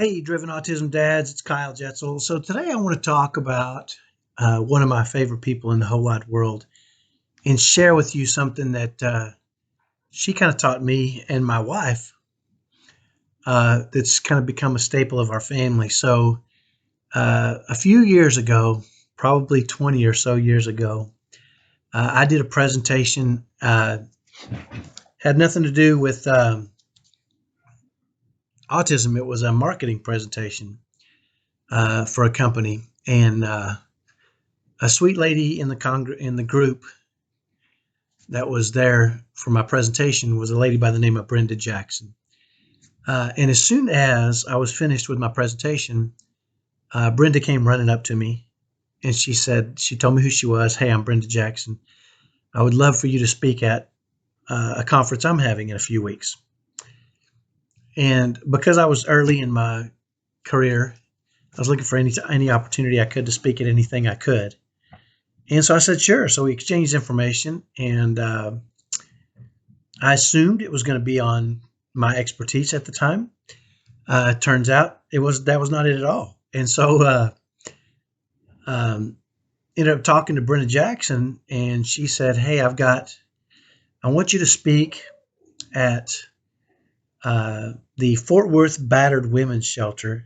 Hey, Driven Autism Dads, it's Kyle Jetzel. So today I want to talk about one of my favorite people in the whole wide world and share with you something that she kind of taught me and my wife that's kind of become a staple of our family. So a few years ago, probably 20 or so years ago, I did a presentation, had nothing to do with autism. It was a marketing presentation for a company. And a sweet lady in the group that was there for my presentation was a lady by the name of Brenda Jackson. And as soon as I was finished with my presentation, Brenda came running up to me and she told me who she was. Hey, I'm Brenda Jackson. I would love for you to speak at a conference I'm having in a few weeks. And because I was early in my career, I was looking for any opportunity I could to speak at anything I could. And so I said, sure. So we exchanged information, and I assumed it was going to be on my expertise at the time. Turns out that was not it at all. And so ended up talking to Brenda Jackson, and she said, hey, I want you to speak at the Fort Worth Battered Women's Shelter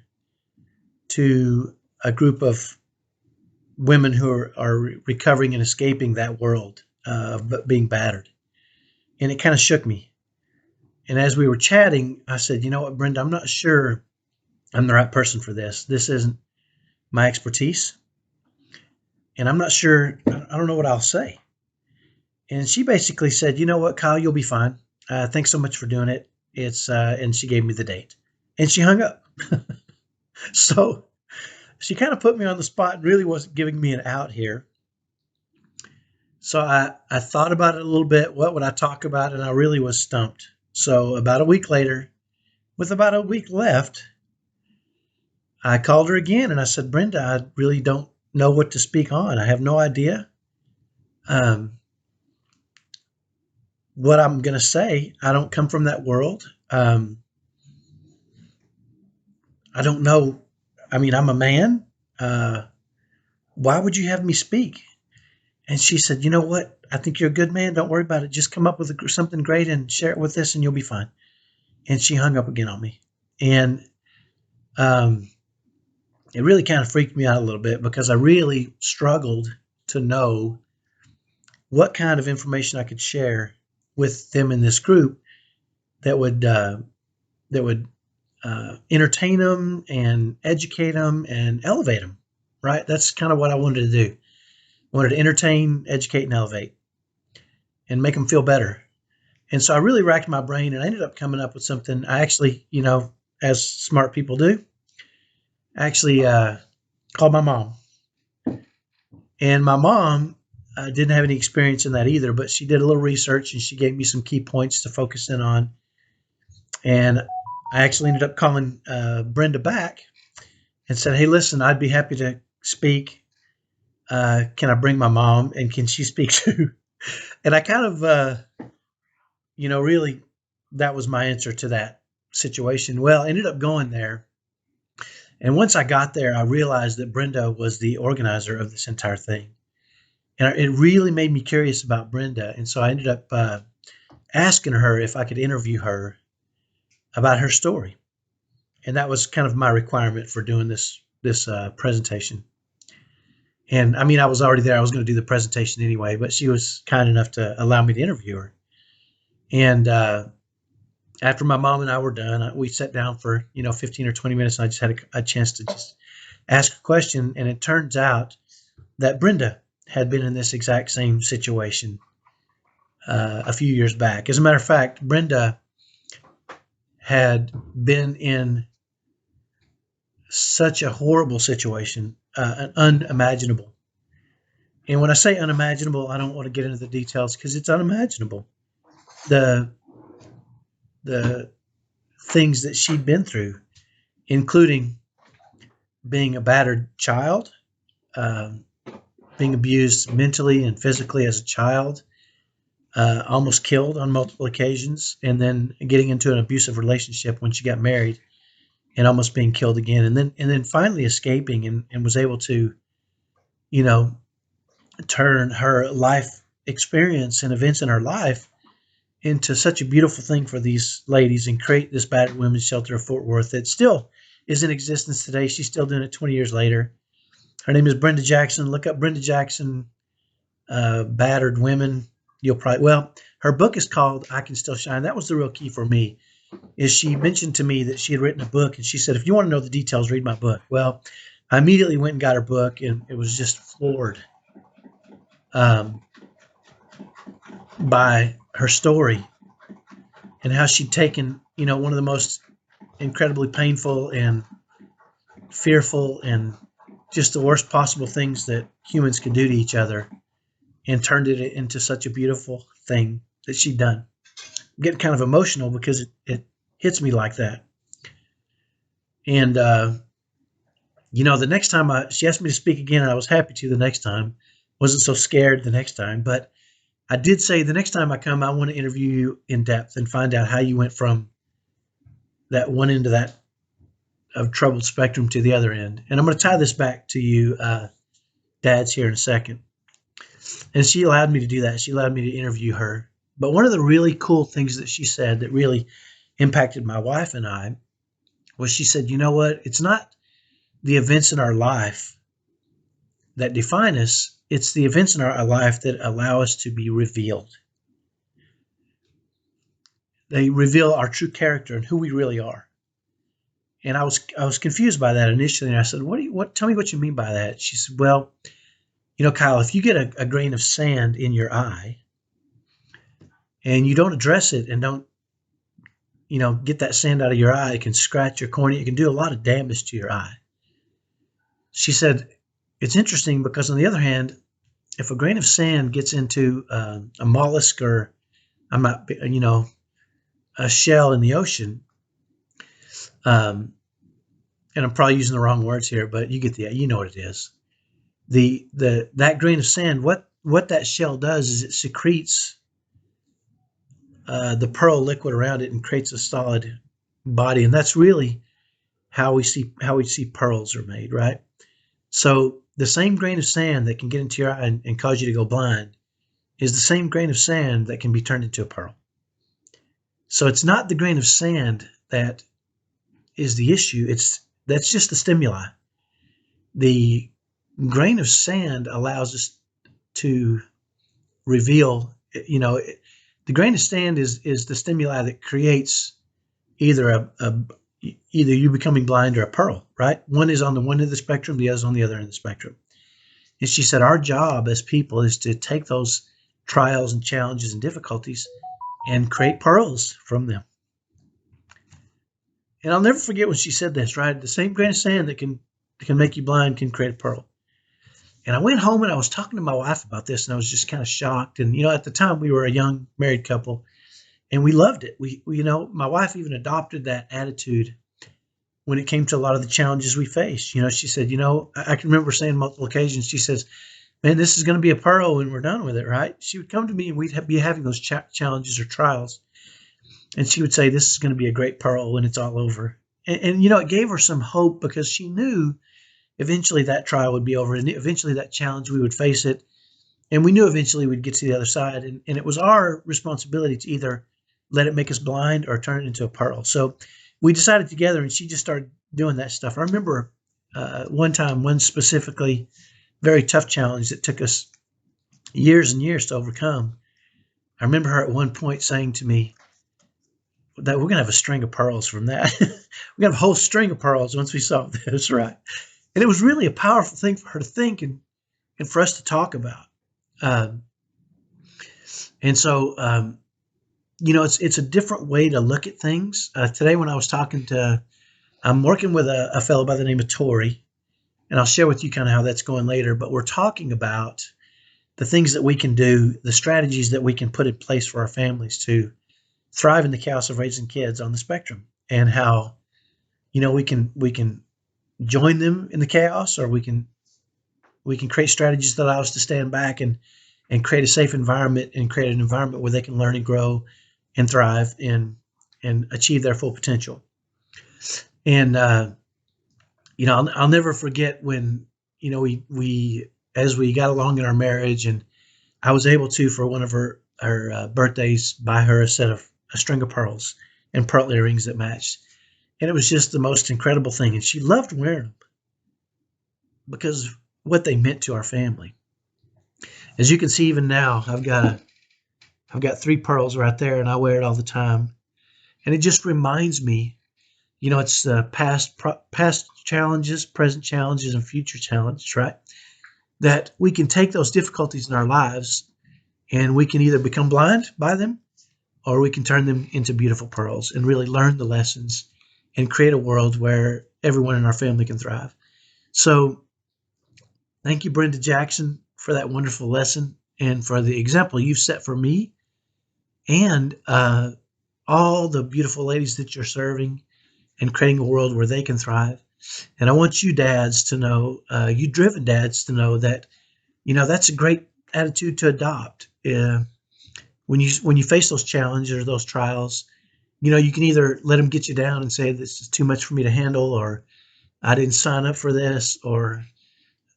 to a group of women who are recovering and escaping that world of being battered. And it kind of shook me. And as we were chatting, I said, you know what, Brenda, I'm not sure I'm the right person for this. This isn't my expertise. And I'm not sure, I don't know what I'll say. And she basically said, you know what, Kyle, you'll be fine. Thanks so much for doing it. And she gave me the date. And she hung up. So she kind of put me on the spot and really wasn't giving me an out here. So I thought about it a little bit. What would I talk about? And I really was stumped. So about a week later, with about a week left, I called her again and I said, Brenda, I really don't know what to speak on. I have no idea what I'm going to say. I don't come from that world. I don't know. I mean, I'm a man. Why would you have me speak? And she said, you know what? I think you're a good man. Don't worry about it. Just come up with something great and share it with us and you'll be fine. And she hung up again on me. And it really kind of freaked me out a little bit because I really struggled to know what kind of information I could share with them in this group that would entertain them and educate them and elevate them, right? That's kind of what I wanted to do. I wanted to entertain, educate, and elevate and make them feel better. And so I really racked my brain and I ended up coming up with something. I actually, as smart people do, actually called my mom. And my mom didn't have any experience in that either, but she did a little research and she gave me some key points to focus in on. And I actually ended up calling Brenda back and said, hey, listen, I'd be happy to speak. Can I bring my mom and can she speak too? And I kind of, really, that was my answer to that situation. Well, I ended up going there. And once I got there, I realized that Brenda was the organizer of this entire thing. And it really made me curious about Brenda. And so I ended up asking her if I could interview her about her story. And that was kind of my requirement for doing this presentation. And I mean, I was already there. I was going to do the presentation anyway, but she was kind enough to allow me to interview her. And after my mom and I were done, we sat down for, 15 or 20 minutes. And I just had a chance to just ask a question. And it turns out that Brenda had been in this exact same situation a few years back. As a matter of fact, Brenda had been in such a horrible situation, unimaginable. And when I say unimaginable, I don't want to get into the details because it's unimaginable. The things that she'd been through, including being a battered child, being abused mentally and physically as a child, almost killed on multiple occasions, and then getting into an abusive relationship when she got married and almost being killed again, and then finally escaping, and was able to, you know, turn her life experience and events in her life into such a beautiful thing for these ladies and create this battered women's shelter of Fort Worth that still is in existence today. She's still doing it 20 years later. Her name is Brenda Jackson. Look up Brenda Jackson, Battered Women. You'll probably, well, her book is called I Can Still Shine. That was the real key for me, is she mentioned to me that she had written a book, and she said, if you want to know the details, read my book. Well, I immediately went and got her book, and it was just floored um, by her story and how she'd taken, one of the most incredibly painful and fearful and just the worst possible things that humans could do to each other and turned it into such a beautiful thing that she'd done. I'm getting kind of emotional because it hits me like that. And, the next time she asked me to speak again, and I was happy to the next time. Wasn't so scared the next time, but I did say the next time I come, I want to interview you in depth and find out how you went from that one end of that of troubled spectrum to the other end. And I'm going to tie this back to you, dads, here in a second. And she allowed me to do that. She allowed me to interview her. But one of the really cool things that she said that really impacted my wife and I was she said, you know what? It's not the events in our life that define us. It's the events in our life that allow us to be revealed. They reveal our true character and who we really are. And I was confused by that initially. And I said, tell me what you mean by that. She said, well, Kyle, if you get a grain of sand in your eye and you don't address it and don't, get that sand out of your eye, it can scratch your cornea. It can do a lot of damage to your eye. She said, it's interesting because on the other hand, if a grain of sand gets into a mollusk or a shell in the ocean, and I'm probably using the wrong words here, but you know what it is. That grain of sand, what that shell does is it secretes the pearl liquid around it and creates a solid body, and that's really how we see pearls are made, right? So the same grain of sand that can get into your eye and cause you to go blind is the same grain of sand that can be turned into a pearl. So it's not the grain of sand that is the issue. That's just the stimuli. The grain of sand allows us to reveal, the grain of sand is the stimuli that creates either either you becoming blind or a pearl, right? One is on the one end of the spectrum, the other is on the other end of the spectrum. And she said, our job as people is to take those trials and challenges and difficulties and create pearls from them. And I'll never forget when she said this, right? The same grain of sand that can make you blind can create a pearl. And I went home and I was talking to my wife about this, and I was just kind of shocked. And, at the time we were a young married couple and we loved it. We my wife even adopted that attitude when it came to a lot of the challenges we faced. She said, I can remember saying multiple occasions, she says, man, this is going to be a pearl when we're done with it, right? She would come to me and we'd be having those challenges or trials. And she would say, this is going to be a great pearl when it's all over. And it gave her some hope because she knew eventually that trial would be over and eventually that challenge, we would face it. And we knew eventually we'd get to the other side. And it was our responsibility to either let it make us blind or turn it into a pearl. So we decided together, and she just started doing that stuff. I remember one specifically very tough challenge that took us years and years to overcome. I remember her at one point saying to me that we're going to have a string of pearls from that. We're going to have a whole string of pearls once we solve this, right? And it was really a powerful thing for her to think and for us to talk about. It's a different way to look at things. Today when I was I'm working with a fellow by the name of Tori, and I'll share with you kind of how that's going later, but we're talking about the things that we can do, the strategies that we can put in place for our families to thrive in the chaos of raising kids on the spectrum, and how, we can join them in the chaos, or we can create strategies that allow us to stand back and create a safe environment and create an environment where they can learn and grow and thrive and achieve their full potential. And I'll never forget when we as we got along in our marriage, and I was able to, for one of her birthdays, buy her a string of pearls and pearl earrings that matched, and it was just the most incredible thing. And she loved wearing them because of what they meant to our family. As you can see, even now, I've got 3 pearls right there, and I wear it all the time. And it just reminds me, it's past challenges, present challenges, and future challenges, right? That we can take those difficulties in our lives, and we can either become blind by them, or we can turn them into beautiful pearls and really learn the lessons and create a world where everyone in our family can thrive. So thank you, Brenda Jackson, for that wonderful lesson and for the example you've set for me and all the beautiful ladies that you're serving and creating a world where they can thrive. And I want you dads to know, you driven dads to know that, that's a great attitude to adopt. When you face those challenges or those trials, you can either let them get you down and say, this is too much for me to handle, or I didn't sign up for this, or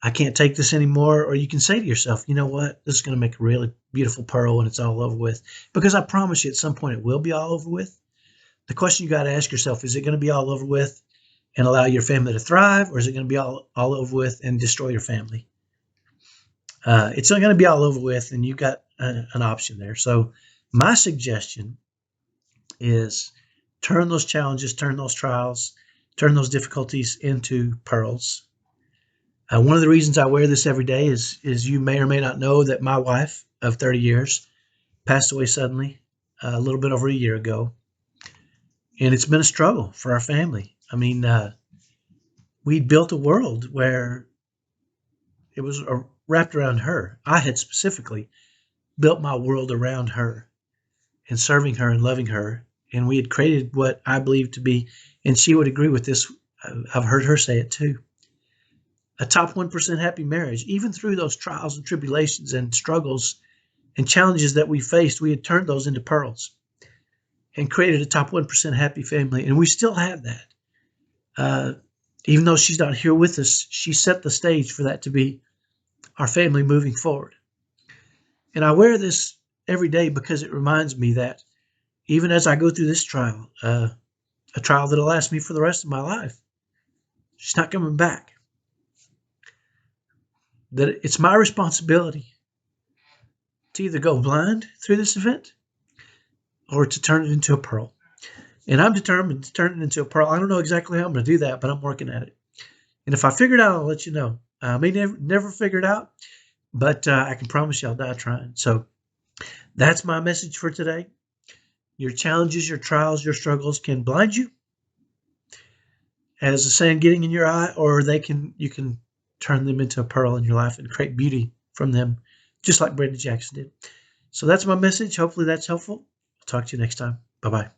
I can't take this anymore. Or you can say to yourself, you know what, this is going to make a really beautiful pearl when it's all over with. Because I promise you at some point it will be all over with. The question you got to ask yourself, is it going to be all over with and allow your family to thrive, or is it going to be all over with and destroy your family? It's not going to be all over with, and you've got an option there. So my suggestion is turn those challenges, turn those trials, turn those difficulties into pearls. One of the reasons I wear this every day is you may or may not know that my wife of 30 years passed away suddenly a little bit over a year ago. And it's been a struggle for our family. I mean, we built a world where it was wrapped around her. I had specifically built my world around her and serving her and loving her. And we had created what I believe to be, and she would agree with this, I've heard her say it too, a top 1% happy marriage. Even through those trials and tribulations and struggles and challenges that we faced, we had turned those into pearls and created a top 1% happy family. And we still have that. Even though she's not here with us, she set the stage for that to be our family moving forward. And I wear this every day because it reminds me that even as I go through this trial, a trial that'll last me for the rest of my life, she's not coming back. That it's my responsibility to either go blind through this event or to turn it into a pearl. And I'm determined to turn it into a pearl. I don't know exactly how I'm going to do that, but I'm working at it. And if I figure it out, I'll let you know. I may never figure it out, but I can promise you I'll die trying. So that's my message for today. Your challenges, your trials, your struggles can blind you, as the sand getting in your eye, or you can turn them into a pearl in your life and create beauty from them, just like Brenda Jackson did. So that's my message. Hopefully that's helpful. I'll talk to you next time. Bye-bye.